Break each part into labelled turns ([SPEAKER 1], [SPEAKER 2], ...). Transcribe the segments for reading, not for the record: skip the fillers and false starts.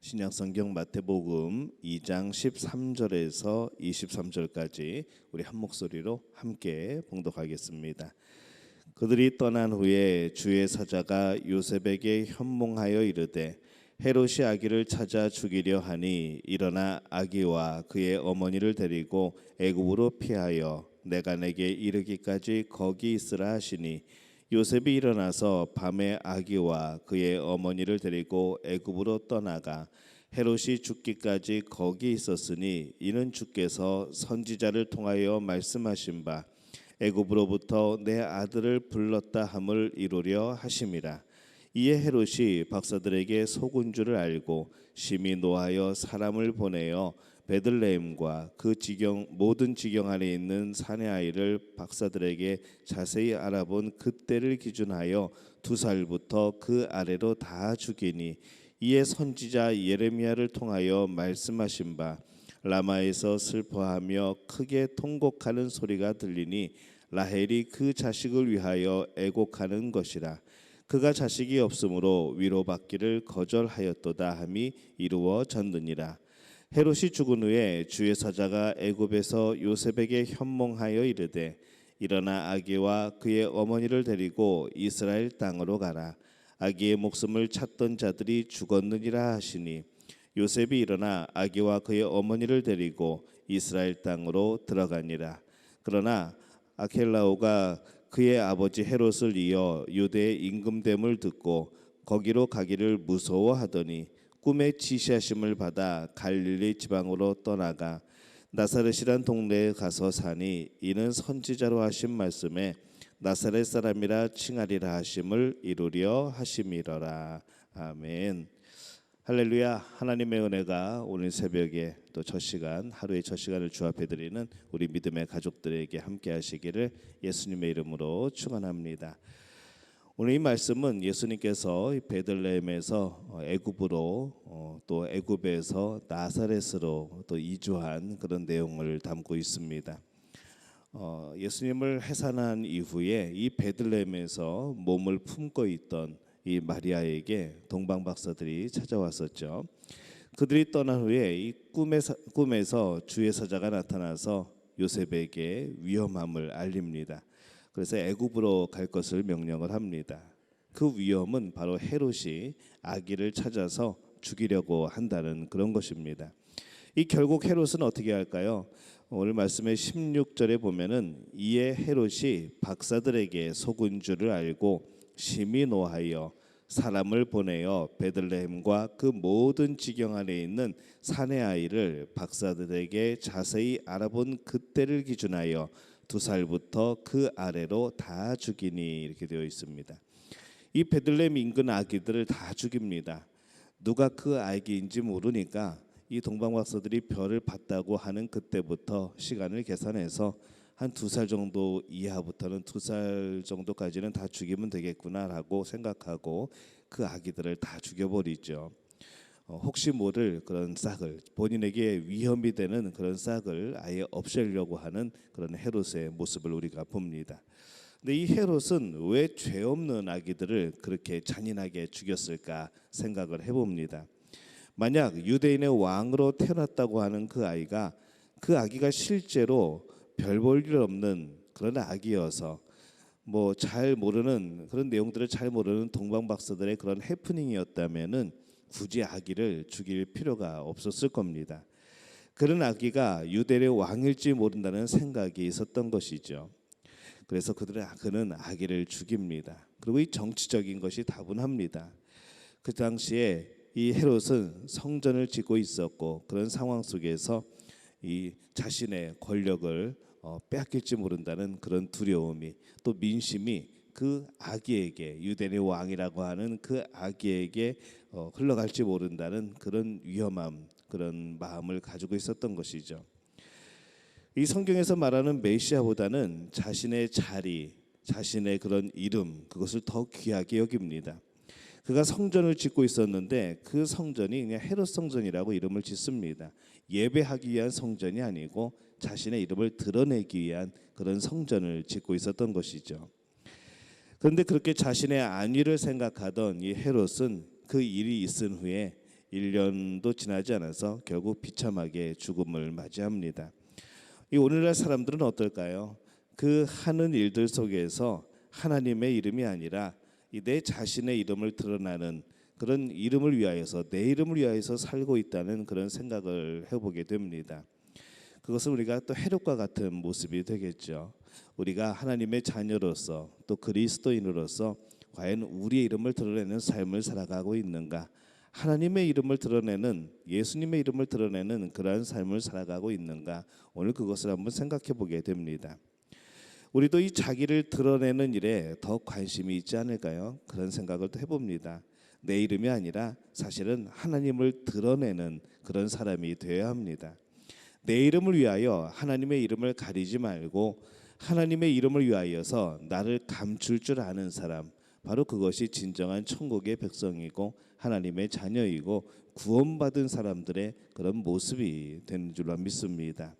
[SPEAKER 1] 신약성경 마태복음 2장 13절에서 23절까지 우리 한 목소리로 함께 봉독하겠습니다. 그들이 떠난 후에 주의 사자가 요셉에게 현몽하여 이르되 헤롯이 아기를 찾아 죽이려 하니 일어나 아기와 그의 어머니를 데리고 애굽으로 피하여 내가 내게 이르기까지 거기 있으라 하시니 요셉이 일어나서 밤에 아기와 그의 어머니를 데리고 애굽으로 떠나가 헤롯이 죽기까지 거기 있었으니 이는 주께서 선지자를 통하여 말씀하신 바 애굽으로부터 내 아들을 불렀다 함을 이루려 하심이라. 이에 헤롯이 박사들에게 속은 줄을 알고 심히 노하여 사람을 보내어 베들레헴과 그 모든 지경 안에 있는 사내 아이를 박사들에게 자세히 알아본 그때를 기준하여 2살부터 그 아래로 다 죽이니 이에 선지자 예레미야를 통하여 말씀하신 바 라마에서 슬퍼하며 크게 통곡하는 소리가 들리니 라헬이 그 자식을 위하여 애곡하는 것이라. 그가 자식이 없으므로 위로받기를 거절하였도다 함이 이루어졌느니라. 헤롯이 죽은 후에 주의 사자가 애굽에서 요셉에게 현몽하여 이르되 일어나 아기와 그의 어머니를 데리고 이스라엘 땅으로 가라. 아기의 목숨을 찾던 자들이 죽었느니라 하시니 요셉이 일어나 아기와 그의 어머니를 데리고 이스라엘 땅으로 들어가니라. 그러나 아켈라오가 그의 아버지 헤롯을 이어 유대의 임금됨을 듣고 거기로 가기를 무서워하더니 꿈에 지시하심을 받아 갈릴리 지방으로 떠나가 나사렛이란 동네에 가서 사니 이는 선지자로 하신 말씀에 나사렛 사람이라 칭하리라 하심을 이루려 하심이러라. 아멘. 할렐루야. 하나님의 은혜가 오늘 새벽에 또 첫 시간, 하루의 첫 시간을 주 앞에 드리는 우리 믿음의 가족들에게 함께 하시기를 예수님의 이름으로 축원합니다. 오늘 이 말씀은 예수님께서 베들레헴에서 애굽으로 또 애굽에서 나사렛으로 또 이주한 그런 내용을 담고 있습니다. 예수님을 해산한 이후에 이 베들레헴에서 몸을 품고 있던 이 마리아에게 동방 박사들이 찾아왔었죠. 그들이 떠난 후에 이 꿈에서 주의 사자가 나타나서 요셉에게 위험함을 알립니다. 그래서 애굽으로 갈 것을 명령을 합니다. 그 위험은 바로 헤롯이 아기를 찾아서 죽이려고 한다는 그런 것입니다. 이 결국 헤롯은 어떻게 할까요? 오늘 말씀의 16절에 보면은 이에 헤롯이 박사들에게 속은 줄을 알고 심히 노하여 사람을 보내어 베들레헴과 그 모든 지경 안에 있는 사내 아이를 박사들에게 자세히 알아본 그때를 기준하여 2살부터 그 아래로 다 죽이니 이렇게 되어 있습니다. 이 베들레헴 인근 아기들을 다 죽입니다. 누가 그 아기인지 모르니까 이 동방 박사들이 별을 봤다고 하는 그때부터 시간을 계산해서 한 2살 정도 이하부터는 2살 정도까지는 다 죽이면 되겠구나라고 생각하고 그 아기들을 다 죽여버리죠. 혹시 모를 그런 싹을, 본인에게 위험이 되는 그런 싹을 아예 없애려고 하는 그런 헤롯의 모습을 우리가 봅니다. 근데 이 헤롯은 왜 죄 없는 아기들을 그렇게 잔인하게 죽였을까 생각을 해봅니다. 만약 유대인의 왕으로 태어났다고 하는 그 아기가 실제로 별 볼 일 없는 그런 아기여서 뭐 잘 모르는 그런 내용들을 잘 모르는 동방 박사들의 그런 해프닝이었다면은 굳이 아기를 죽일 필요가 없었을 겁니다. 그런 아기가 유대의 왕일지 모른다는 생각이 있었던 것이죠. 그래서 그는 아기를 죽입니다. 그리고 이 정치적인 것이 다분합니다. 그 당시에 이 헤롯은 성전을 짓고 있었고 그런 상황 속에서 이 자신의 권력을 빼앗길지 모른다는 그런 두려움이 또 민심이 그 아기에게 유대인의 왕이라고 하는 그 아기에게 흘러갈지 모른다는 그런 위험함, 그런 마음을 가지고 있었던 것이죠. 이 성경에서 말하는 메시아보다는 자신의 자리, 자신의 그런 이름, 그것을 더 귀하게 여깁니다. 그가 성전을 짓고 있었는데 그 성전이 그냥 헤롯 성전이라고 이름을 짓습니다. 예배하기 위한 성전이 아니고 자신의 이름을 드러내기 위한 그런 성전을 짓고 있었던 것이죠. 그런데 그렇게 자신의 안위를 생각하던 이 헤롯은 그 일이 있은 후에 1년도 지나지 않아서 결국 비참하게 죽음을 맞이합니다. 이 오늘날 사람들은 어떨까요? 그 하는 일들 속에서 하나님의 이름이 아니라 이 내 자신의 이름을 드러나는 그런 이름을 위하여서, 내 이름을 위하여서 살고 있다는 그런 생각을 해보게 됩니다. 그것은 우리가 또 해롭과 같은 모습이 되겠죠. 우리가 하나님의 자녀로서 또 그리스도인으로서 과연 우리의 이름을 드러내는 삶을 살아가고 있는가? 하나님의 이름을 드러내는, 예수님의 이름을 드러내는 그러한 삶을 살아가고 있는가? 오늘 그것을 한번 생각해 보게 됩니다. 우리도 이 자기를 드러내는 일에 더 관심이 있지 않을까요? 그런 생각을 또 해봅니다. 내 이름이 아니라 사실은 하나님을 드러내는 그런 사람이 되어야 합니다. 내 이름을 위하여 하나님의 이름을 가리지 말고 하나님의 이름을 위하여서 나를 감출 줄 아는 사람, 바로 그것이 진정한 천국의 백성이고 하나님의 자녀이고 구원받은 사람들의 그런 모습이 되는 줄로 믿습니다.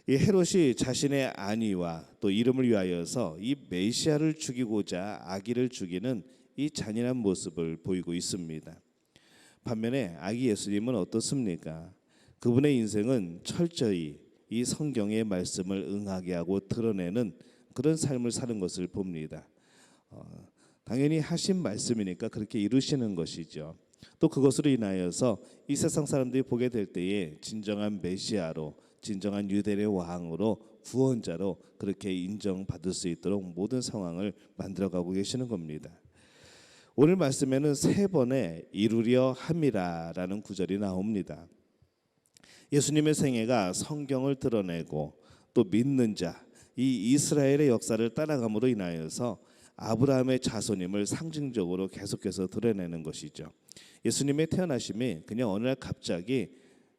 [SPEAKER 1] 이 헤롯이 자신의 안위와 또 이름을 위하여서 이 메시아를 죽이고자 아기를 죽이는 이 잔인한 모습을 보이고 있습니다. 반면에 아기 예수님은 어떻습니까? 그분의 인생은 철저히 이 성경의 말씀을 응하게 하고 드러내는 그런 삶을 사는 것을 봅니다. 당연히 하신 말씀이니까 그렇게 이루시는 것이죠. 또 그것으로 인하여서 이 세상 사람들이 보게 될 때에 진정한 메시아로, 진정한 유대인의 왕으로, 구원자로 그렇게 인정받을 수 있도록 모든 상황을 만들어가고 계시는 겁니다. 오늘 말씀에는 3번의 이루려 함이라라는 구절이 나옵니다. 예수님의 생애가 성경을 드러내고 또 믿는 자, 이 이스라엘의 역사를 따라감으로 인하여서 아브라함의 자손임을 상징적으로 계속해서 드러내는 것이죠. 예수님의 태어나심이 그냥 어느 날 갑자기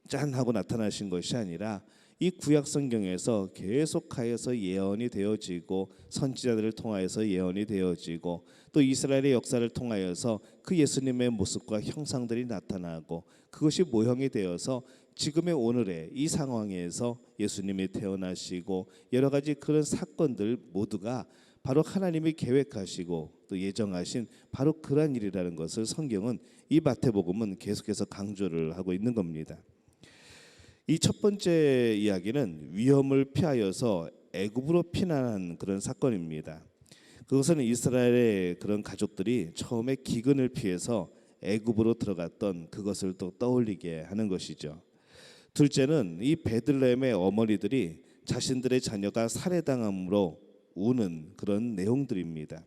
[SPEAKER 1] 짠 하고 나타나신 것이 아니라 이 구약 성경에서 계속하여서 예언이 되어지고 선지자들을 통하여서 예언이 되어지고 또 이스라엘의 역사를 통하여서 그 예수님의 모습과 형상들이 나타나고 그것이 모형이 되어서 지금의 오늘의 이 상황에서 예수님이 태어나시고 여러 가지 그런 사건들 모두가 바로 하나님이 계획하시고 또 예정하신 바로 그러한 일이라는 것을 성경은, 이 마태복음은 계속해서 강조를 하고 있는 겁니다. 이 첫 번째 이야기는 위험을 피하여서 애굽으로 피난한 그런 사건입니다. 그것은 이스라엘의 그런 가족들이 처음에 기근을 피해서 애굽으로 들어갔던 그것을 또 떠올리게 하는 것이죠. 둘째는 이 베들레헴의 어머니들이 자신들의 자녀가 살해당함으로 우는 그런 내용들입니다.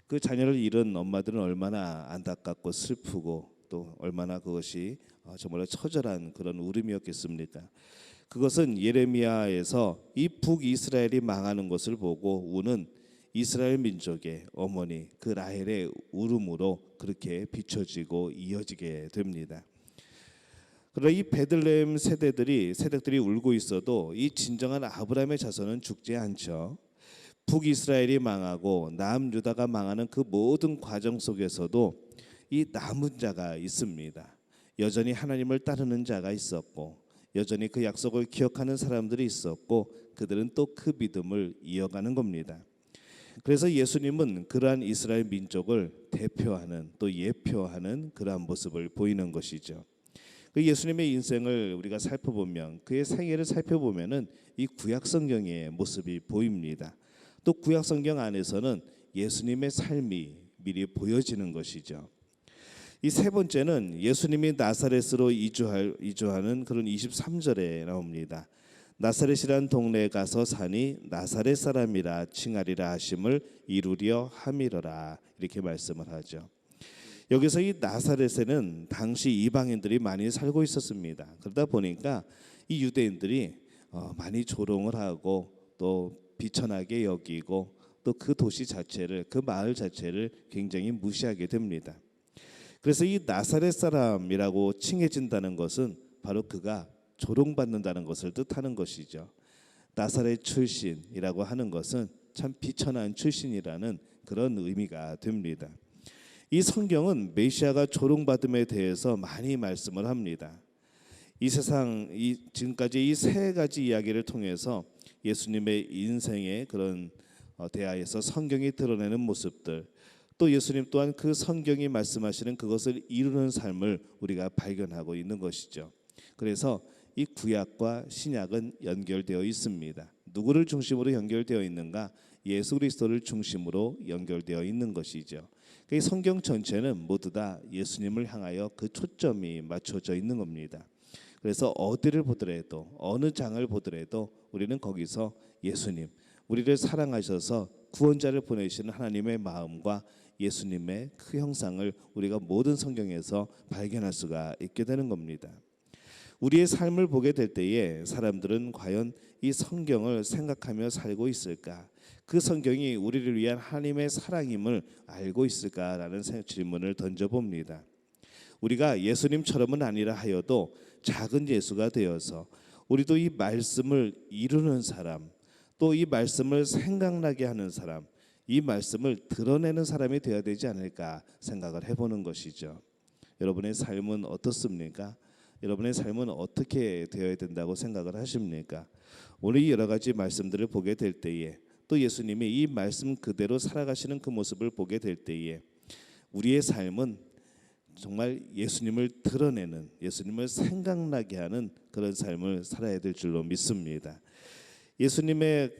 [SPEAKER 1] 그 자녀를 잃은 엄마들은 얼마나 안타깝고 슬프고 또 얼마나 그것이 정말로 처절한 그런 울음이었겠습니까? 그것은 예레미야에서 이 북이스라엘이 망하는 것을 보고 우는 이스라엘 민족의 어머니 그 라헬의 울음으로 그렇게 비춰지고 이어지게 됩니다. 그러나 이 베들레헴 세대들이 울고 있어도 이 진정한 아브라함의 자손은 죽지 않죠. 북이스라엘이 망하고 남유다가 망하는 그 모든 과정 속에서도 이 남은 자가 있습니다. 여전히 하나님을 따르는 자가 있었고 여전히 그 약속을 기억하는 사람들이 있었고 그들은 또 그 믿음을 이어가는 겁니다. 그래서 예수님은 그러한 이스라엘 민족을 대표하는 또 예표하는 그러한 모습을 보이는 것이죠. 그 예수님의 인생을 우리가 살펴보면 그의 생애를 살펴보면은 이 구약 성경의 모습이 보입니다. 또 구약 성경 안에서는 예수님의 삶이 미리 보여지는 것이죠. 이 세 번째는 예수님이 나사렛으로 이주하는 그런 23절에 나옵니다. 나사렛이란 동네에 가서 사니 나사렛 사람이라 칭하리라 하심을 이루려 함이러라, 이렇게 말씀을 하죠. 여기서 이 나사렛에는 당시 이방인들이 많이 살고 있었습니다. 그러다 보니까 이 유대인들이 많이 조롱을 하고 또 비천하게 여기고 또 그 도시 자체를, 그 마을 자체를 굉장히 무시하게 됩니다. 그래서 이 나사렛 사람이라고 칭해진다는 것은 바로 그가 조롱받는다는 것을 뜻하는 것이죠. 나사렛 출신이라고 하는 것은 참 비천한 출신이라는 그런 의미가 됩니다. 이 성경은 메시아가 조롱받음에 대해서 많이 말씀을 합니다. 이 세상 지금까지 이 세 가지 이야기를 통해서 예수님의 인생의 그런 대하에서 성경이 드러내는 모습들, 또 예수님 또한 그 성경이 말씀하시는 그것을 이루는 삶을 우리가 발견하고 있는 것이죠. 그래서 이 구약과 신약은 연결되어 있습니다. 누구를 중심으로 연결되어 있는가? 예수 그리스도를 중심으로 연결되어 있는 것이죠. 이 성경 전체는 모두 다 예수님을 향하여 그 초점이 맞춰져 있는 겁니다. 그래서 어디를 보더라도 어느 장을 보더라도 우리는 거기서 예수님, 우리를 사랑하셔서 구원자를 보내시는 하나님의 마음과 예수님의 그 형상을 우리가 모든 성경에서 발견할 수가 있게 되는 겁니다. 우리의 삶을 보게 될 때에 사람들은 과연 이 성경을 생각하며 살고 있을까? 그 성경이 우리를 위한 하나님의 사랑임을 알고 있을까라는 질문을 던져봅니다. 우리가 예수님처럼은 아니라 하여도 작은 예수가 되어서 우리도 이 말씀을 이루는 사람, 또 이 말씀을 생각나게 하는 사람, 이 말씀을 드러내는 사람이 되어야 되지 않을까 생각을 해보는 것이죠. 여러분의 삶은 어떻습니까? 여러분의 삶은 어떻게 되어야 된다고 생각을 하십니까? 오늘 이 여러 가지 말씀들을 보게 될 때에 또 예수님이 이 말씀 그대로 살아가시는 그 모습을 보게 될 때에 우리의 삶은 정말 예수님을 드러내는, 예수님을 생각나게 하는 그런 삶을 살아야 될 줄로 믿습니다. 예수님의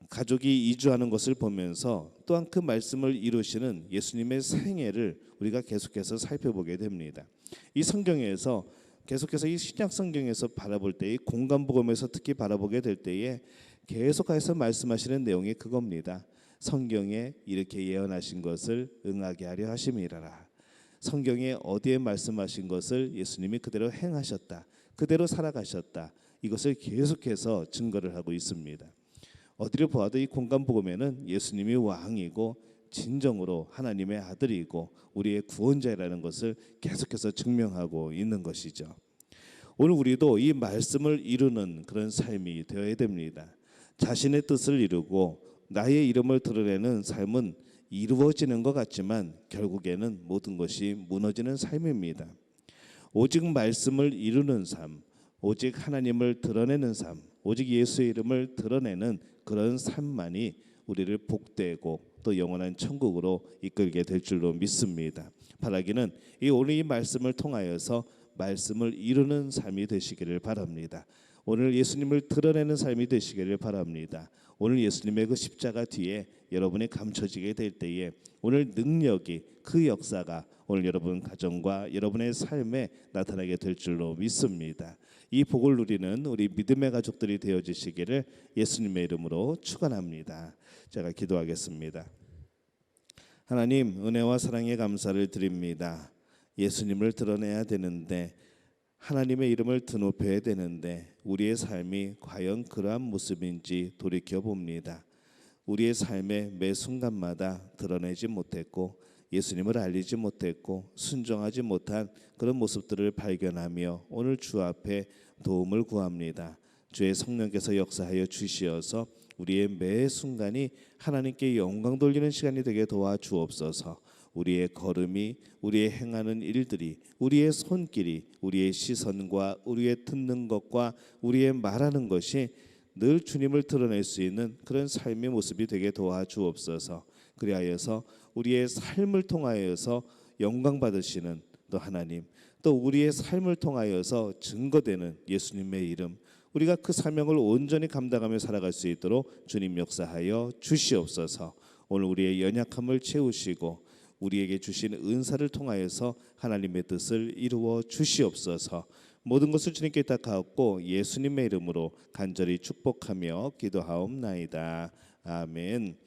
[SPEAKER 1] 가족이 이주하는 것을 보면서 또한 그 말씀을 이루시는 예수님의 생애를 우리가 계속해서 살펴보게 됩니다. 이 성경에서 계속해서 이 신약 성경에서 바라볼 때에 공간복음에서 특히 바라보게 될 때에 계속해서 말씀하시는 내용이 그겁니다. 성경에 이렇게 예언하신 것을 응하게 하려 하심이라라. 성경에 어디에 말씀하신 것을 예수님이 그대로 행하셨다, 그대로 살아가셨다, 이것을 계속해서 증거를 하고 있습니다. 어디를 보아도 이 공간복음에는 예수님이 왕이고 진정으로 하나님의 아들이고 우리의 구원자라는 것을 계속해서 증명하고 있는 것이죠. 오늘 우리도 이 말씀을 이루는 그런 삶이 되어야 됩니다. 자신의 뜻을 이루고 나의 이름을 드러내는 삶은 이루어지는 것 같지만 결국에는 모든 것이 무너지는 삶입니다. 오직 말씀을 이루는 삶, 오직 하나님을 드러내는 삶, 오직 예수의 이름을 드러내는 그런 삶만이 우리를 복되고 또 영원한 천국으로 이끌게 될 줄로 믿습니다. 바라기는 오늘 이 말씀을 통하여서 말씀을 이루는 삶이 되시기를 바랍니다. 오늘 예수님을 드러내는 삶이 되시기를 바랍니다. 오늘 예수님의 그 십자가 뒤에 여러분이 감춰지게 될 때에 오늘 능력이, 그 역사가 오늘 여러분 가정과 여러분의 삶에 나타나게 될 줄로 믿습니다. 이 복을 누리는 우리 믿음의 가족들이 되어주시기를 예수님의 이름으로 축원합니다. 제가 기도하겠습니다. 하나님, 은혜와 사랑에 감사를 드립니다. 예수님을 드러내야 되는데, 하나님의 이름을 드높여야 되는데 우리의 삶이 과연 그러한 모습인지 돌이켜봅니다. 우리의 삶의 매 순간마다 드러내지 못했고 예수님을 알리지 못했고 순종하지 못한 그런 모습들을 발견하며 오늘 주 앞에 도움을 구합니다. 주의 성령께서 역사하여 주시어서 우리의 매 순간이 하나님께 영광 돌리는 시간이 되게 도와주옵소서. 우리의 걸음이, 우리의 행하는 일들이, 우리의 손길이, 우리의 시선과 우리의 듣는 것과 우리의 말하는 것이 늘 주님을 드러낼 수 있는 그런 삶의 모습이 되게 도와주옵소서. 그리하여서 우리의 삶을 통하여서 영광 받으시는 또 하나님, 또 우리의 삶을 통하여서 증거되는 예수님의 이름, 우리가 그 사명을 온전히 감당하며 살아갈 수 있도록 주님 역사하여 주시옵소서. 오늘 우리의 연약함을 채우시고 우리에게 주신 은사를 통하여서 하나님의 뜻을 이루어 주시옵소서. 모든 것을 주님께 닦아엎고 예수님의 이름으로 간절히 축복하며 기도하옵나이다. 아멘.